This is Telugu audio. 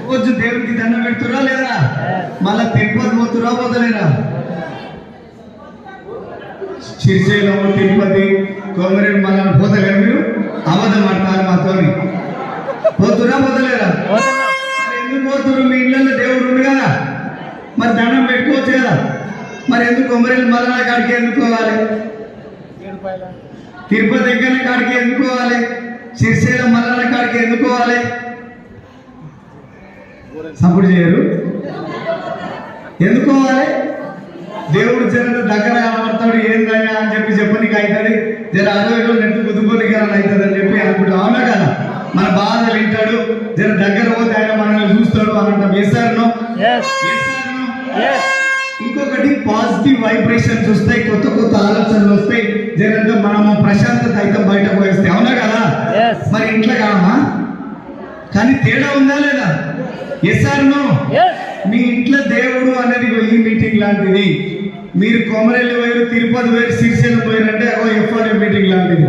రోజు దేవుడికి దండం పెడుతురా లేదా? మళ్ళా తిరుపతి పోతురా పోతలేరా? శ్రీశైలం తిరుపతి కోమరేడు మళ్ళా పోతలేరు మీరు? అబద్ధం ఆడతారు మాతోని. పోతురా పోతలేరా? ఎందుకు పోతురు? మీ ఇళ్ళల్లో దేవుడు ఉంది కదా, మరి దండం పెట్టుకోవచ్చు కదా. మరి ఎందుకు కొమరేలు మల్లన్న కాడికి ఎందుకు పోవాలి? తిరుపతి దగ్గర కాడికి ఎందుకు పోవాలి? శ్రీశైలం మల్లన్న కాడికి ఎందుకు పోవాలి? సపోర్ట్ చేయరు. ఎందుకు పోవాలి? దేవుడు జర దగ్గర కనబడతాడు, ఏందయ్యా అని చెప్పనీకి అవుతుంది. జర 60 రోజులు నెట్టు గుద్దుకోనికి అవుతుంది అని చెప్పి అనుకుంటా. అవునా కదా? మన బాధలు వింటాడు, జర దగ్గర పోతే ఆయన మనల్ని చూస్తాడు అనంటాం. వేసారు. ఇంకొకటి పాజిటివ్ వైబ్రేషన్స్ వస్తాయి, కొత్త కొత్త ఆలోచనలు వస్తాయి. జరంతా మనము ప్రశాంతత అయితే బయటకు వేస్తే. అవునా కదా? మరి ఇంట్లో కామా? కానీ తేడా ఉందా లేదా? ఎస్ఆర్నో? మీ ఇంట్లో దేవుడు అనేది ఈ మీటింగ్ లాంటిది. మీరు కొమరెల్లి పోయారు, తిరుపతి పోయారు, శ్రీశైలం పోయారంటే ఎఫ్ఆర్ఎం మీటింగ్ లాంటిది.